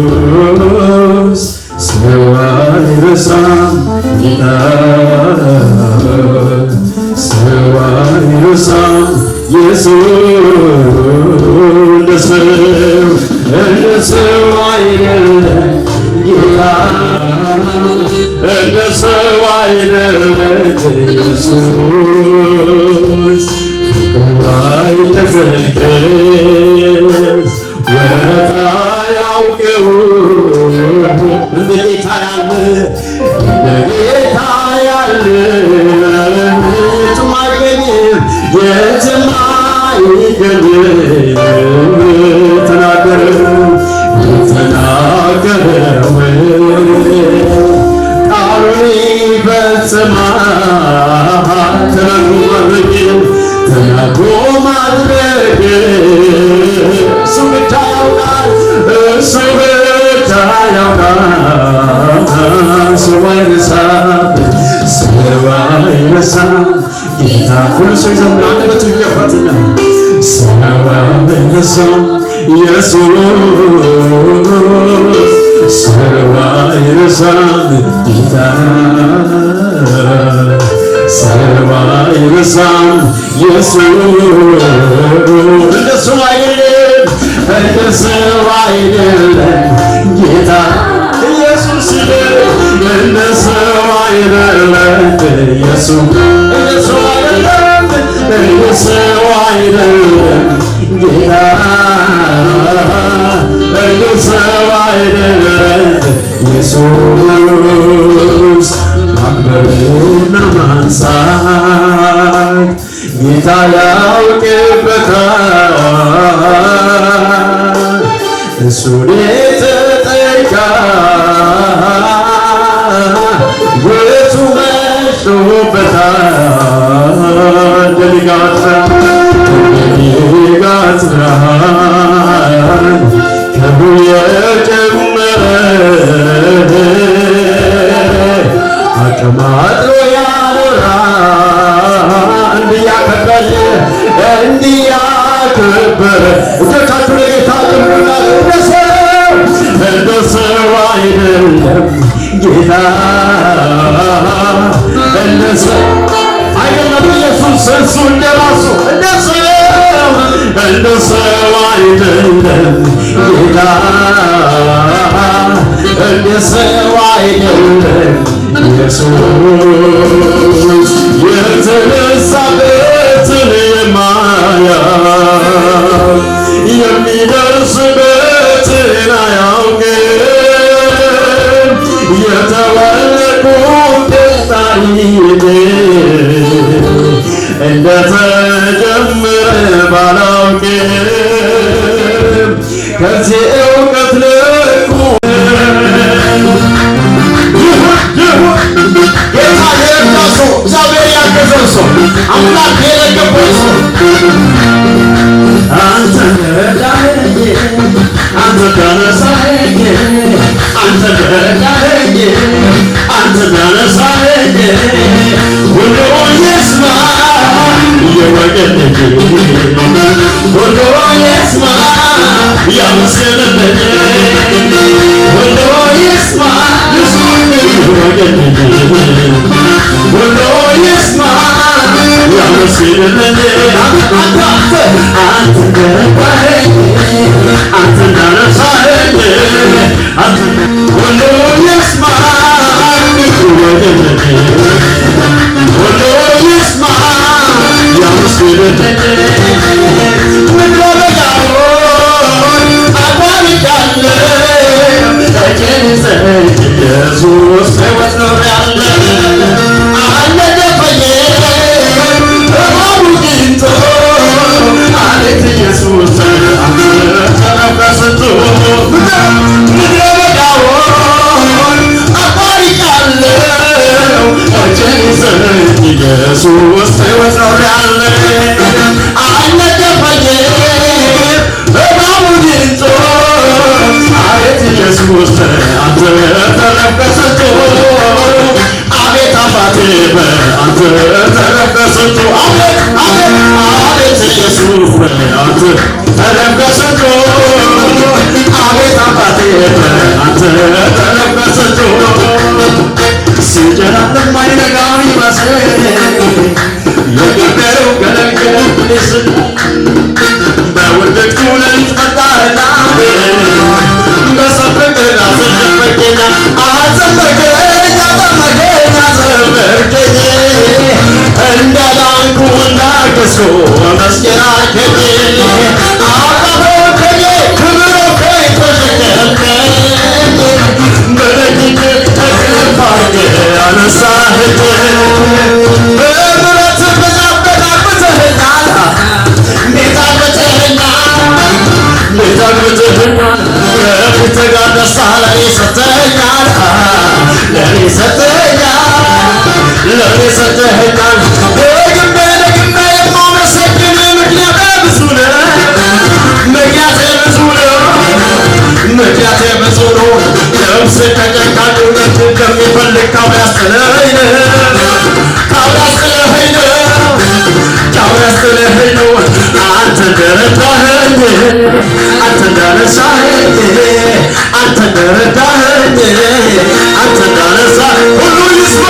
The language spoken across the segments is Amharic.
ኢየሱስ ሰው አይረሳም ሰው አይረሳም ኢየሱስ እንደ ሰው አይደለም ጌታ እንደ ሰው አይደለም ኢየሱስ አይተፈቀስ ወታ ያውቀው እንደ ጌታ ያለ የትማይገኝም ተናገረው ቃሉን ይፈጽማል ተናግሮ ማድረግ እሱ ብቻ ያውቃል ሰው አይረሳም ጌታ ሁሉ ሰው ይዘምራል አንደበቱ ይከፈትና ሰው አይረሳም ኢየሱስ ሰው አይረሳም ጌታ ሰው አይረሳም ኢየሱስ እንደ ሰው አይደለም እንደ ሰው አይደለም ጌታ ኢየሱስ እንደ ሰው አይደለም ኢየሱስ እንደ ሰው አይደለም እንደ ሰው አይደለም ጌታ እንደ ሰው አይደለም ኢየሱስ ማክበርና ማንሳት ጌታ ያውቅበታል እሱን የተጠጋ ወደ አድሮበታል በንጋት ብርሃን ክብሩ የጨመረ አቀማጥሎ ያኖራል እንዲያከበረ እጆቻችሁ ለጌታ ጭምሩና እንደ ሰው አይደለም ጌታ እንደ ሰው አይደለም ኢየሱስ እሱ እንደራሱ እንደ ሰው አይደለም ጌታ እንደ ሰው አይደለም ኢየሱስ የተነሳበትን የማያውቅ የሚደርስበትን አያውቅም የተወለድኩበት ታሪክ እንደተጀመረ ባላውቅም ከዚህ እውቀት ልኩ ጌታ የረዳው ሰው እግዚአብሔር ያገዘው ሰው አምላክ የረገበው ሰው አንተ ረዳኸኝ አንተ ተነሳኸኝ አንተ ረዳኸኝ አንተ ተነሳኸኝ ሁሉ ይስማ የወገን ሁሉ ይስማ ያመስግንልኝ ሁሉ ይስማ የወገን ሁሉ ይስማ ያመስግንልኝ አንተ ረዳኸኝ አንተ ተነሳኸኝ ሁሉ ይስማ የወገን ሁሉ ይስማ ያመስግንልኝ ምድረ በዳውን አቋርጫለሁ ኢየሱስ ሕይወት ኖሬያለሁ አልነደፈኝ እባቡ ጊንጦ አቤት ኢየሱስ አንተ ተነፈስቶ ምድረ በዳውን አቋርጫለሁ ኢየሱስ ሕይወት ኖሬያለሁ አልነደፈኝ እባቡ ጊንጦ አቤት ኢየሱስ አንተ ተነፈስቶ አቤት አባቴ አንተ ተነፈስቶ አቤት ኢየሱስ አንተ ተነፈስቶ አቤት አባቴ አንተ ተነፈስቶ ሲጨናነቅ አይነጋ ይመስል የገበሬው ገለገል ስል በውድቅቱ ሌሊት መጣህና በሰፈቀኝ አዘመርከኝ እንዳዳንኩ እንዳገዝኩ መስገን አልከኝ አባበከኝ ክብር ተሸከምከኝ በደጅ ተከፋኝ አነሳኸኝ በምሕረት ብዛት ተጋብተኸኛል እንዴት አግብተኸኛል ከፊትህ ጋር ደስታ ለኔ ሰጥተኸኛል ለኔ ሰጥተኸኛል ደግሜ የማመሰግን ምክንያቴ ብዙ ነው ነፍሴ ከጨካኝ እውነት ከሚፈልግ ካውያ ያስጥለኸኝ ነው አንተ እንደረዳኸኝ አንተ እንዳነሳኸኝ አንተ እንደረዳኸኝ አንተ እንዳነሳኸኝ ሁሉ ይስማ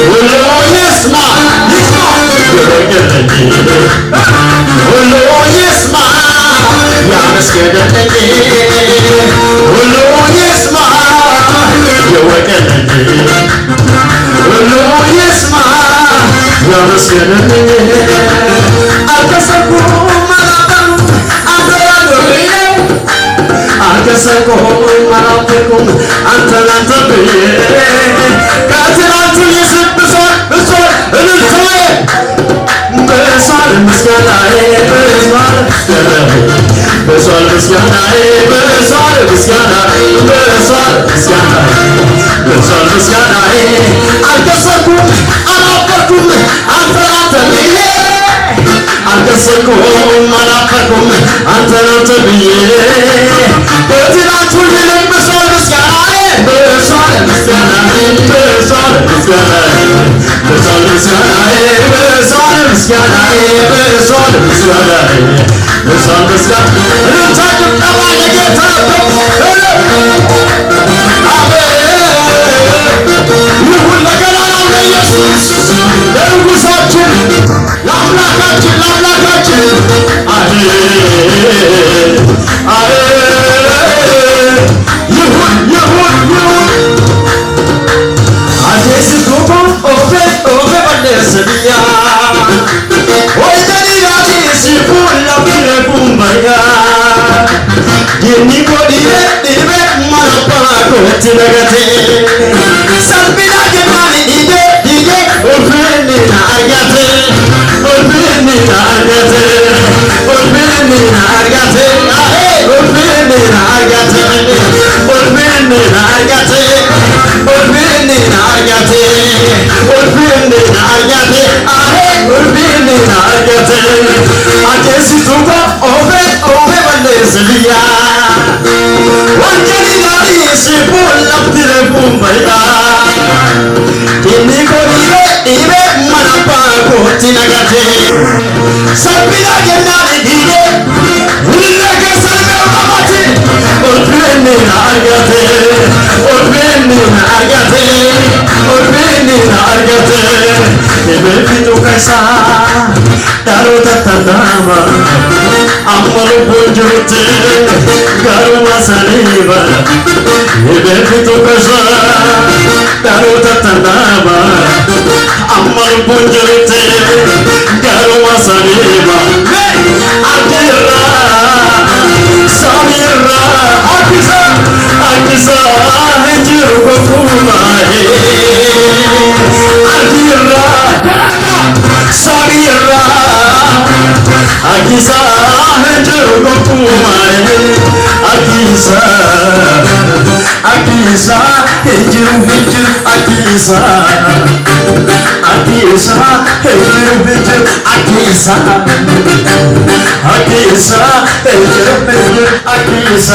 ሁሉ ይስማ ያመስግንልኝ ሁሉ ይስማ የወደደኝ ሁሉ ይስማ ያመስግንልኝ አልከሰኩም አንተ ብዬ ከትናንቱ ይስብ ብሶት እልልታዬ በሷል ምስጋናዬ በሷል ምስጋናዬ አልከሰኩም አላፈርኩም አልወሰንኩም አላፈርኩም አንተን ብዬ በትናንቱ ይልቅ ብሷል ምስጋናዬ ብሷል ምስጋናዬ ብሷል ምስጋናዬ ብሷል ምስጋናዬ ብሷል ምስጋናዬ ብሷል ምስጋናዬ ብሷል ምስጋናዬ እልልታ ጭብጨባ ለጌታ ይሁን ለገናናው ለኢየሱስ ለንጉሳችን ለአምላካችን ይሁን አዲስ ጉቦ ኦፌ ባለሰቢያ ወይዘሪያቲ ሲፉላ ቢረኩምባያ የኒኮዲዬ ዲቤ ማናባኮ ትነገቴ ሰልቢና ጀማኒ ዲጄ ኦፌኒና አርጋቴ ኦፌኒና አርጋቴ ኦፌኒና አርጋቴ አሄ ኦፌኒና አርጋቴ ኦፌኒና አርጋቴ ኦፌኒና አርጋቴ ኦፌኒና አርጋቴ አሄ ኦፌኒና አርጋቴ አጀሲቱኮ ኦፌ ባለሰቢያ ወንጀሊናሪ ሲፉላ ቢረኩምባያ የኒኮዲዬ ዲቤ ማናባኮ ትነገቴ ሰልቢና ጀማኒ ዲጄ ውልነገሰልገው ቀባቲ ኦፌኒና አርጋቴ ኦፌኒና አርጋቴ ኦፌኒና አርጋቴ የበፊቱ ከሳ ዳሮታ ተናማ አመሉ ቦንጆቴ ጋሩማ ሰሊባ የበፊቱ ከሳ ዳሮታ ተናማ አመሉ ቦንጆቴ ጋሩማ ሰሊባ አዲራ ሳሚራ አዲሳ እንጅሩ ኮኩማሄ አዲራ ሳሚራ አዲሳ እንጅሩ ኮኩማሄ አዲሳ እንጅሩ አዲሳ እንጅሩ አዲሳ